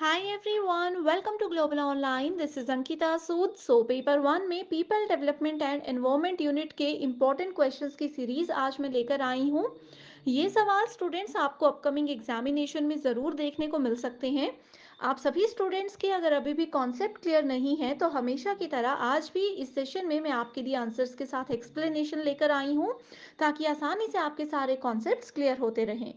Hi everyone, welcome to Global Online. This is Ankita Sood. Paper 1 में people development and environment unit के important questions की series आज मैं लेकर आई हूँ। ये सवाल स्टूडेंट्स आपको अपकमिंग एग्जामिनेशन में ज़रूर देखने को मिल सकते हैं। आप सभी स्टूडेंट्स के अगर अभी भी कॉन्सेप्ट क्लियर नहीं है तो हमेशा की तरह आज भी इस सेशन में मैं आपके लिए आंसर्स के साथ एक्सप्लेनेशन लेकर आई हूँ ताकि आसानी से आपके सारे कॉन्सेप्ट्स क्लियर होते रहें।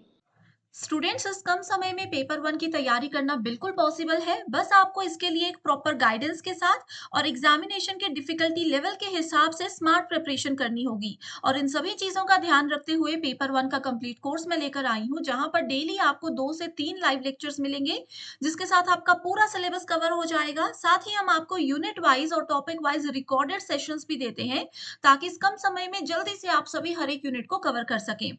स्टूडेंट्स इस कम समय में पेपर 1 की तैयारी करना बिल्कुल पॉसिबल है। बस आपको इसके लिए एक प्रॉपर गाइडेंस के साथ और एग्जामिनेशन के डिफिकल्टी लेवल के हिसाब से स्मार्ट प्रिपरेशन करनी होगी। और इन सभी चीजों का ध्यान रखते हुए पेपर 1 का कंप्लीट कोर्स मैं लेकर आई हूँ, जहां पर डेली आपको 2 से 3 लाइव लेक्चर्स मिलेंगे, जिसके साथ आपका पूरा सिलेबस कवर हो जाएगा। साथ ही हम आपको यूनिट वाइज और टॉपिक वाइज रिकॉर्डेड सेशंस भी देते हैं, ताकि इस कम समय में जल्दी से आप सभी हर एक यूनिट को कवर कर सकें।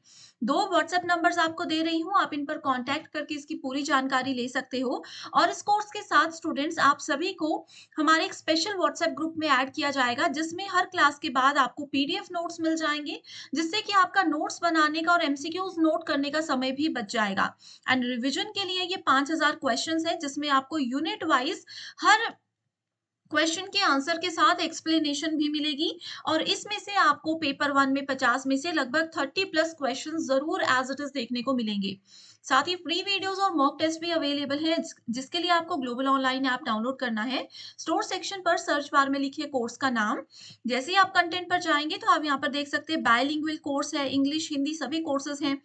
2 व्हाट्सएप नंबर्स आपको दे रही हूँ, आप इन पर कांटेक्ट करके इसकी पूरी जानकारी ले सकते हो। और इस कोर्स के साथ स्टूडेंट्स आप सभी को हमारे एक स्पेशल व्हाट्सएप ग्रुप में ऐड किया जाएगा, जिसमें हर क्लास के बाद आपको पीडीएफ नोट्स मिल जाएंगे, जिससे कि आपका नोट्स बनाने का और एमसीक्यूज नोट करने का समय भी बच जाएगा। एंड रिवीजन के लिए ये 5000 क्वेश्चंस है, जिसमें आपको यूनिट वाइज हर क्वेश्चन के आंसर के साथ एक्सप्लेनेशन भी मिलेगी। और इसमें से आपको पेपर 1 में 50 में से लगभग 30 प्लस क्वेश्चन जरूर एज इट इज देखने को मिलेंगे। साथ ही फ्री वीडियोस और मॉक टेस्ट भी अवेलेबल है, जिसके लिए आपको ग्लोबल ऑनलाइन ऐप डाउनलोड करना है। स्टोर सेक्शन पर सर्च बार में लिखिए कोर्स का नाम। जैसे ही आप कंटेंट पर जाएंगे तो आप यहाँ पर देख सकते हैं बायलिंगुअल कोर्स है, इंग्लिश हिंदी सभी कोर्सेज हैं।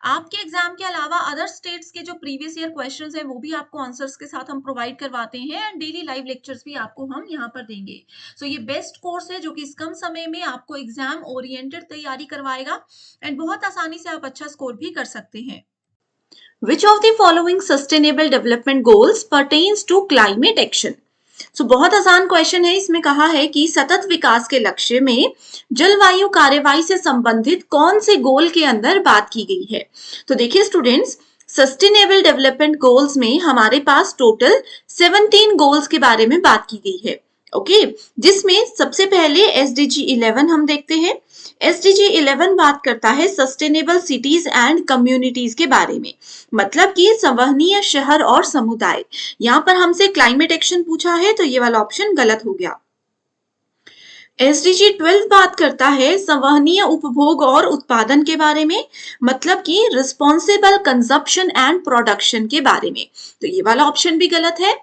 आपके एग्जाम के अलावा अदर स्टेट्स के जो प्रीवियस ईयर क्वेश्चंस हैं वो भी आपको आंसर्स के साथ हम प्रोवाइड करवाते हैं, एंड डेली लाइव लेक्चर्स भी आपको हम यहाँ पर देंगे। सो ये बेस्ट कोर्स है जो कि इस कम समय में आपको एग्जाम ओरिएंटेड तैयारी करवाएगा, एंड बहुत आसानी से आप अच्छा स्कोर भी कर सकते हैं। Which of the following sustainable development goals pertains to climate action? बहुत आसान क्वेश्चन है। इसमें कहा है कि सतत विकास के लक्ष्य में जलवायु कार्यवाही से संबंधित कौन से गोल के अंदर बात की गई है। तो देखिए स्टूडेंट्स, सस्टेनेबल डेवलपमेंट गोल्स में हमारे पास टोटल 17 गोल्स के बारे में बात की गई है। ओके, जिसमें सबसे पहले एसडीजी 11 हम देखते हैं। एसडीजी 11 बात करता है सस्टेनेबल सिटीज एंड कम्युनिटीज के बारे में, मतलब कि संवहनीय शहर और समुदाय। यहाँ पर हमसे क्लाइमेट एक्शन पूछा है, तो ये वाला ऑप्शन गलत हो गया। एसडीजी 12 बात करता है संवहनीय उपभोग और उत्पादन के बारे में, मतलब कि रिस्पॉन्सिबल कंजप्शन एंड प्रोडक्शन के बारे में, तो ये वाला ऑप्शन भी गलत है।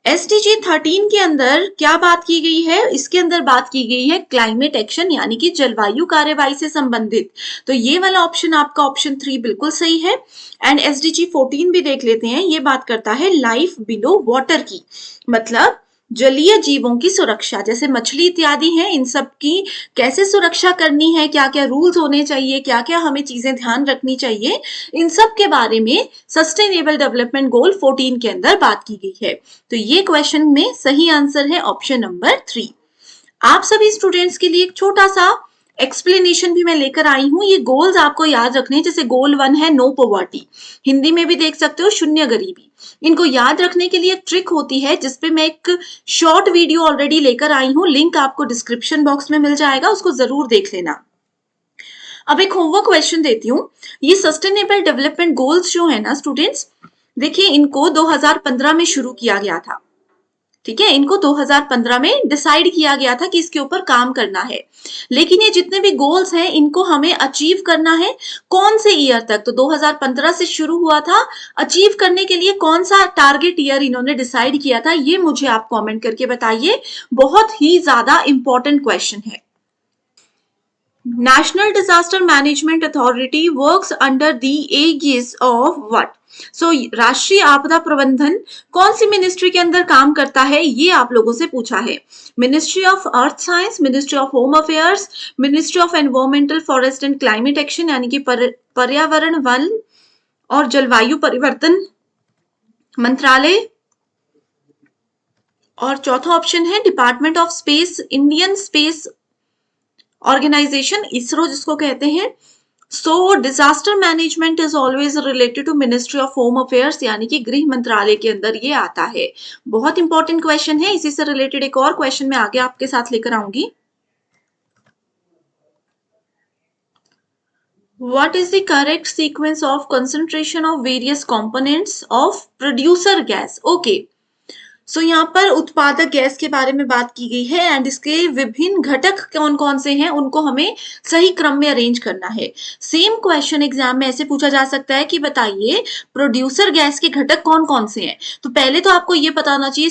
एसडीजी 13 के अंदर क्या बात की गई है? इसके अंदर बात की गई है क्लाइमेट एक्शन, यानी कि जलवायु कार्यवाही से संबंधित, तो ये वाला ऑप्शन आपका ऑप्शन 3 बिल्कुल सही है। एंड एसडीजी 14 भी देख लेते हैं। ये बात करता है लाइफ बिलो वाटर की, मतलब जलीय जीवों की सुरक्षा, जैसे मछली इत्यादि हैं, इन सब की कैसे सुरक्षा करनी है, क्या क्या रूल्स होने चाहिए, क्या क्या हमें चीजें ध्यान रखनी चाहिए, इन सब के बारे में सस्टेनेबल डेवलपमेंट गोल 14 के अंदर बात की गई है। तो ये क्वेश्चन में सही आंसर है ऑप्शन नंबर 3। आप सभी स्टूडेंट्स के लिए एक छोटा सा एक्सप्लेनेशन भी मैं लेकर आई हूं। ये गोल्स आपको याद रखने हैं। जैसे गोल 1 है नो पॉवर्टी, हिंदी में भी देख सकते हो शून्य गरीबी। इनको याद रखने के लिए एक ट्रिक होती है, जिसपे मैं एक शॉर्ट वीडियो ऑलरेडी लेकर आई हूं, लिंक आपको डिस्क्रिप्शन बॉक्स में मिल जाएगा, उसको जरूर देख लेना। अब एक होमवर्क क्वेश्चन देती हूँ। ये सस्टेनेबल डेवलपमेंट गोल्स जो है ना स्टूडेंट्स, देखिए इनको 2015 में शुरू किया गया था। ठीक है, इनको 2015 में डिसाइड किया गया था कि इसके ऊपर काम करना है। लेकिन ये जितने भी गोल्स हैं इनको हमें अचीव करना है कौन से ईयर तक? तो 2015 से शुरू हुआ था। अचीव करने के लिए कौन सा टारगेट ईयर इन्होंने डिसाइड किया था, ये मुझे आप कमेंट करके बताइए। बहुत ही ज्यादा इंपॉर्टेंट क्वेश्चन है। National Disaster Management Authority works under the aegis of what? राष्ट्रीय आपदा प्रबंधन कौन सी मिनिस्ट्री के अंदर काम करता है, ये आप लोगों से पूछा है। Ministry of earth science, ministry of home affairs, ministry of environmental forest and climate action, यानी कि पर्यावरण वन और जलवायु परिवर्तन मंत्रालय, और चौथा ऑप्शन है department of space, Indian space organisation, ISRO जिसको कहते हैं। Disaster management is always related to ministry of home affairs, यानी कि गृह मंत्रालय के अंदर ये आता है। बहुत इंपॉर्टेंट क्वेश्चन है। इसी से रिलेटेड एक और क्वेश्चन मैं आगे आपके साथ लेकर आऊंगी। What is the correct sequence of concentration of various components of producer gas? Okay. सो यहाँ पर उत्पादक गैस के बारे में बात की गई है एंड इसके विभिन्न घटक कौन कौन से हैं उनको हमें सही क्रम में अरेंज करना है। सेम क्वेश्चन एग्जाम में ऐसे पूछा जा सकता है कि बताइए प्रोड्यूसर गैस के घटक कौन कौन से हैं। तो पहले तो आपको ये पता होना चाहिए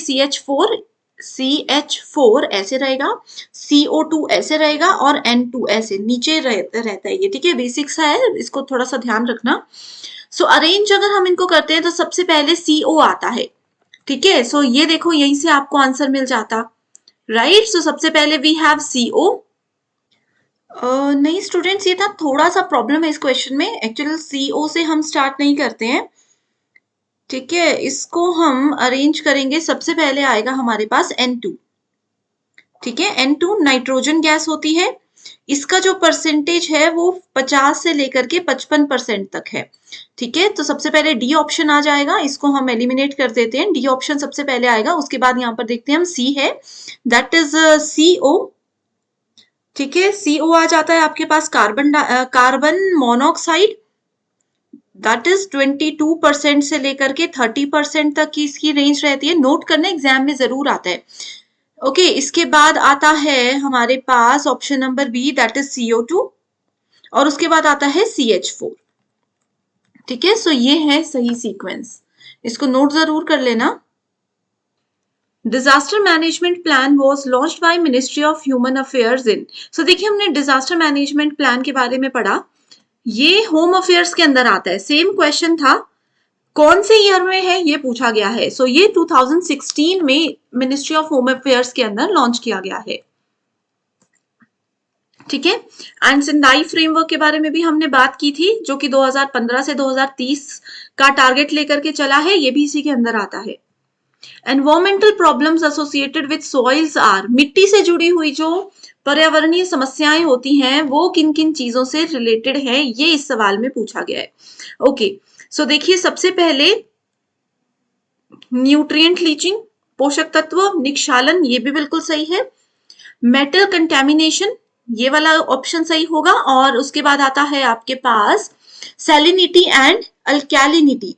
CH4 ऐसे रहेगा, CO2 ऐसे रहेगा और N2 ऐसे नीचे रहता है ये, ठीक है, बेसिक सा है, इसको थोड़ा सा ध्यान रखना। सो अरेंज अगर हम इनको करते हैं तो सबसे पहले CO आता है, ठीक है। सो ये देखो यहीं से आपको आंसर मिल जाता, राइट। सो सबसे पहले वी हैव CO। नहीं स्टूडेंट्स, ये था थोड़ा सा प्रॉब्लम है इस क्वेश्चन में, एक्चुअली CO से हम स्टार्ट नहीं करते हैं, ठीक है। इसको हम अरेंज करेंगे, सबसे पहले आएगा हमारे पास N2, ठीक है। N2 नाइट्रोजन गैस होती है, इसका जो परसेंटेज है वो 50 से लेकर के 55% तक है, ठीक है। तो सबसे पहले डी ऑप्शन आ जाएगा, इसको हम एलिमिनेट कर देते हैं, डी ऑप्शन सबसे पहले आएगा। उसके बाद यहाँ पर देखते हैं हम सी है, दैट इज CO, ठीक है। CO आ जाता है आपके पास कार्बन मोनोऑक्साइड, दैट इज 22% से लेकर के 30% तक की इसकी रेंज रहती है, नोट करना एग्जाम में जरूर आता है। ओके इसके बाद आता है हमारे पास option number B, that is CO2, और उसके बाद आता है CH4, ठीक है। सो ये है सही सीक्वेंस, इसको नोट जरूर कर लेना। Disaster management plan was launched by ministry of human affairs in, so देखिए हमने डिजास्टर मैनेजमेंट प्लान के बारे में पढ़ा, ये होम अफेयर्स के अंदर आता है। सेम क्वेश्चन था, कौन से ईयर में है ये पूछा गया है। सो ये 2016 में मिनिस्ट्री ऑफ होम अफेयर्स के अंदर लॉन्च किया गया है, ठीक है। एंड सिंदाई फ्रेमवर्क के बारे में भी हमने बात की थी, जो कि 2015 से 2030 का टारगेट लेकर के चला है, ये भी इसी के अंदर आता है। Environmental problems associated with soils are, मिट्टी से जुड़ी हुई जो पर्यावरणीय समस्याएं होती हैं वो किन किन चीजों से रिलेटेड है, ये इस सवाल में पूछा गया है। ओके सो देखिए सबसे पहले न्यूट्रिएंट लीचिंग, पोषक तत्व निक्षालन, ये भी बिल्कुल सही है। मेटल कंटेमिनेशन, ये वाला ऑप्शन सही होगा। और उसके बाद आता है आपके पास सैलिनिटी एंड अल्कैलिनिटी,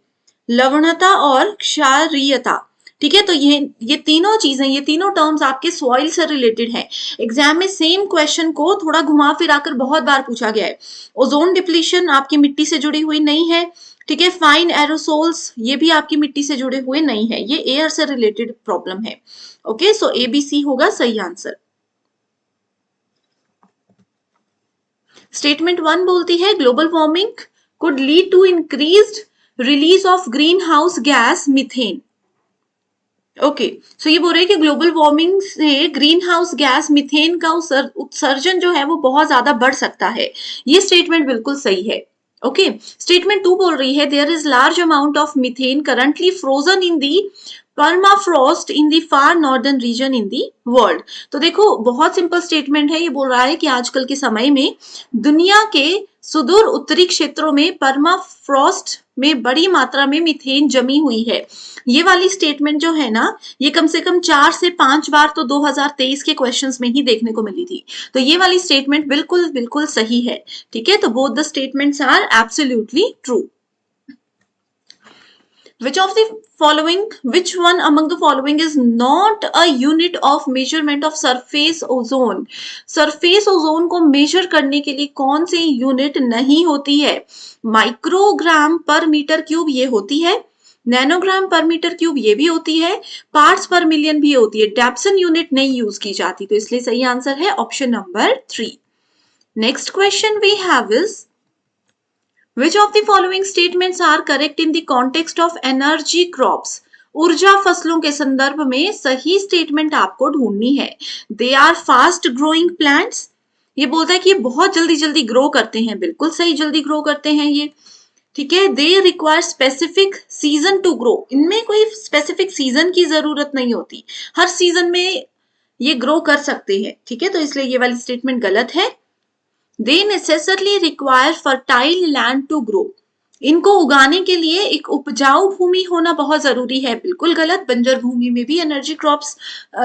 लवणता और क्षारीयता, ठीक है। तो ये तीनों चीजें, ये तीनों टर्म्स आपके सॉइल से रिलेटेड हैं। एग्जाम में सेम क्वेश्चन को थोड़ा घुमा फिरा कर बहुत बार पूछा गया है। ओजोन डिप्लीशन आपकी मिट्टी से जुड़ी हुई नहीं है, ठीक है। फाइन एरोसोल्स ये भी आपकी मिट्टी से जुड़े हुए नहीं है, ये एयर से रिलेटेड प्रॉब्लम है। ओके सो ABC होगा सही आंसर। स्टेटमेंट 1 बोलती है global warming could lead to increased release of greenhouse gas methane. Okay so ये बोल रहे हैं कि ग्लोबल वार्मिंग से ग्रीन हाउस गैस मीथेन का उत्सर्जन जो है वो बहुत ज्यादा बढ़ सकता है, ये स्टेटमेंट बिल्कुल सही है। ओके स्टेटमेंट 2 बोल रही है there is large amount of methane currently frozen in the permafrost in the far northern region in the world. तो देखो बहुत सिंपल स्टेटमेंट है, ये बोल रहा है कि आजकल के समय में दुनिया के सुदूर उत्तरी क्षेत्रों में परमाफ्रॉस्ट में बड़ी मात्रा में मीथेन जमी हुई है। ये वाली स्टेटमेंट जो है ना, ये कम से कम 4 से 5 बार तो 2023 के क्वेश्चंस में ही देखने को मिली थी। तो ये वाली स्टेटमेंट बिल्कुल बिल्कुल सही है, ठीक है। तो both the statements are absolutely true. Which one among the following is not a unit of measurement of surface ozone? Surface ozone को measure करने के लिए कौन सी यूनिट नहीं होती है? माइक्रोग्राम पर मीटर क्यूब ये होती है, नैनोग्राम पर मीटर क्यूब ये भी होती है, पार्ट्स पर मिलियन भी होती है, डेप्सन यूनिट नहीं यूज की जाती। तो इसलिए सही आंसर है option number 3। Next question we have is Which of the following statements are correct in the context of energy crops? ऊर्जा फसलों के संदर्भ में सही स्टेटमेंट आपको ढूंढनी है। They are fast growing plants, ये बोलता है कि ये बहुत जल्दी जल्दी ग्रो करते हैं, बिल्कुल सही, जल्दी ग्रो करते हैं ये, ठीक है। They require specific season to grow, इनमें कोई स्पेसिफिक सीजन की जरूरत नहीं होती, हर सीजन में ये ग्रो कर सकते हैं, ठीक है। तो इसलिए ये वाली स्टेटमेंट गलत है। They necessarily require fertile land to grow, इनको उगाने के लिए एक उपजाऊ भूमि होना बहुत जरूरी है, बिल्कुल गलत। बंजर भूमि में भी एनर्जी क्रॉप्स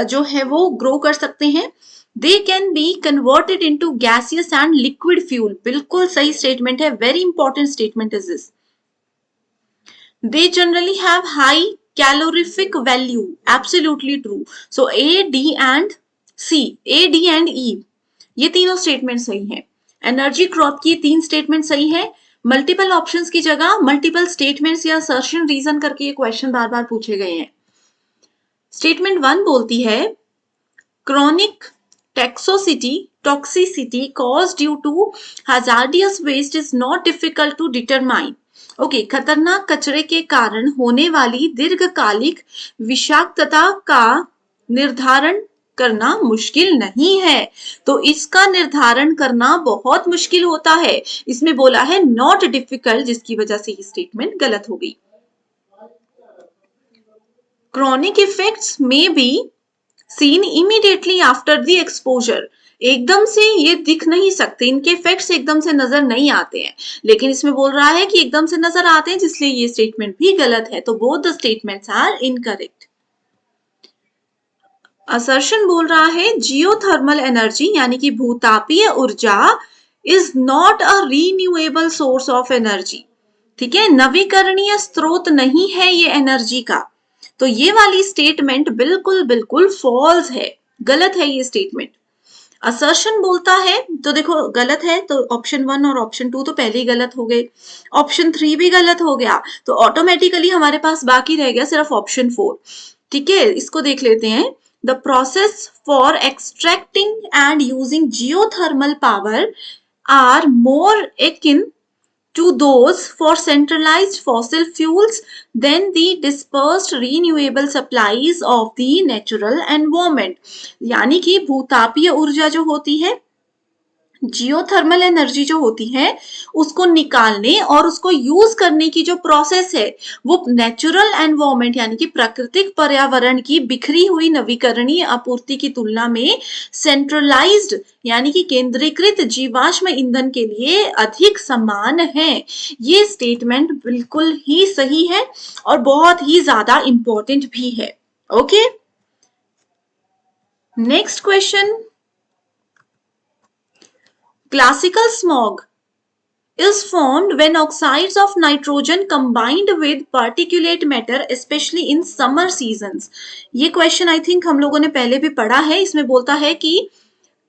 जो है वो ग्रो कर सकते हैं। They can be converted into gaseous and liquid fuel. बिल्कुल सही स्टेटमेंट है, very important statement is this. They generally have high calorific value. Absolutely true. So A, D and C. A, D and E. ये तीनों statement सही हैं। Energy crop की तीन statement सही है। मल्टीपल ऑप्शंस की जगह मल्टीपल स्टेटमेंट्स या असर्शन रीजन करके ये क्वेश्चन बार बार पूछे गए हैं। स्टेटमेंट 1 बोलती है chronic toxicity caused due to hazardous waste is not difficult to determine. Okay, खतरनाक कचरे के कारण होने वाली दीर्घकालिक विषाक्तता का निर्धारण करना मुश्किल नहीं है। तो इसका निर्धारण करना बहुत मुश्किल होता है। इसमें बोला है नॉट डिफिकल्ट, जिसकी वजह से ये स्टेटमेंट गलत हो गई। क्रॉनिक इफेक्ट्स में be seen immediately after the exposure. एकदम से ये दिख नहीं सकते, इनके इफेक्ट्स एकदम से नजर नहीं आते हैं, लेकिन इसमें बोल रहा है कि एकदम से नजर आते हैं, जिसलिए ये स्टेटमेंट भी गलत है। तो both the statements are incorrect. Assertion बोल रहा है जियोथर्मल एनर्जी यानी कि भूतापीय ऊर्जा is not a renewable source of energy. ठीक है, नवीकरणीय स्रोत नहीं है ये एनर्जी का। तो ये वाली स्टेटमेंट बिल्कुल बिल्कुल फॉल्स है, गलत है ये स्टेटमेंट। असर्शन बोलता है, तो देखो गलत है, तो ऑप्शन 1 और ऑप्शन 2 तो पहले ही गलत हो गए, ऑप्शन 3 भी गलत हो गया, तो ऑटोमेटिकली हमारे पास बाकी रह गया सिर्फ ऑप्शन 4। ठीक है, इसको देख लेते हैं। The process for extracting and using geothermal power are more akin to those for centralized fossil fuels than the dispersed renewable supplies of the natural environment। यानी कि भूतापीय ऊर्जा जो होती है, जियोथर्मल एनर्जी जो होती है, उसको निकालने और उसको यूज करने की जो प्रोसेस है, वो नेचुरल एनवायरमेंट यानी कि प्राकृतिक पर्यावरण की बिखरी हुई नवीकरणीय आपूर्ति की तुलना में सेंट्रलाइज्ड यानी कि केंद्रीकृत जीवाश्म ईंधन के लिए अधिक समान है। ये स्टेटमेंट बिल्कुल ही सही है और बहुत ही ज्यादा इंपॉर्टेंट भी है। Okay, next question. Classical smog is formed when oxides of nitrogen combined with particulate matter, especially in summer seasons। ये क्वेश्चन आई थिंक हम लोगों ने पहले भी पढ़ा है। इसमें बोलता है कि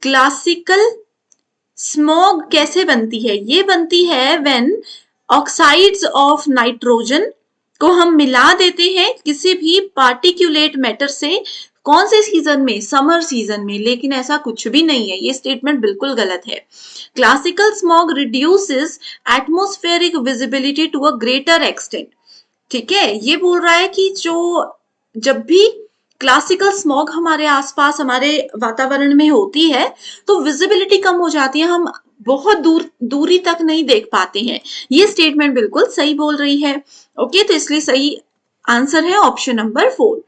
क्लासिकल स्मॉग कैसे बनती है। ये बनती है व्हेन ऑक्साइड्स ऑफ नाइट्रोजन को हम मिला देते हैं किसी भी पार्टिकुलेट मैटर से। कौन से सीजन में? समर सीजन में। लेकिन ऐसा कुछ भी नहीं है, ये स्टेटमेंट बिल्कुल गलत है। Classical smog reduces atmospheric visibility to a greater extent. ठीक है, ये बोल रहा है कि जब भी क्लासिकल स्मॉग हमारे आसपास हमारे वातावरण में होती है तो विजिबिलिटी कम हो जाती है, हम बहुत दूरी तक नहीं देख पाते हैं। ये स्टेटमेंट बिल्कुल सही बोल रही है। ओके, तो इसलिए सही आंसर है ऑप्शन नंबर 4।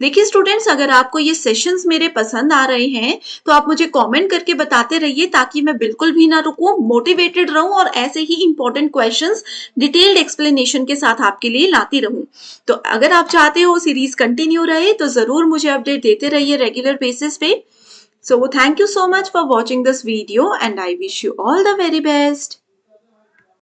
देखिए स्टूडेंट्स, अगर आपको ये सेशंस मेरे पसंद आ रहे हैं तो आप मुझे कमेंट करके बताते रहिए, ताकि मैं बिल्कुल भी ना रुकूं, मोटिवेटेड रहूं और ऐसे ही इंपॉर्टेंट क्वेश्चंस डिटेल्ड एक्सप्लेनेशन के साथ आपके लिए लाती रहूं। तो अगर आप चाहते हो सीरीज कंटिन्यू रहे तो जरूर मुझे अपडेट देते रहिए रेगुलर बेसिस पे। So thank you so much for watching this video and I wish you all the very best.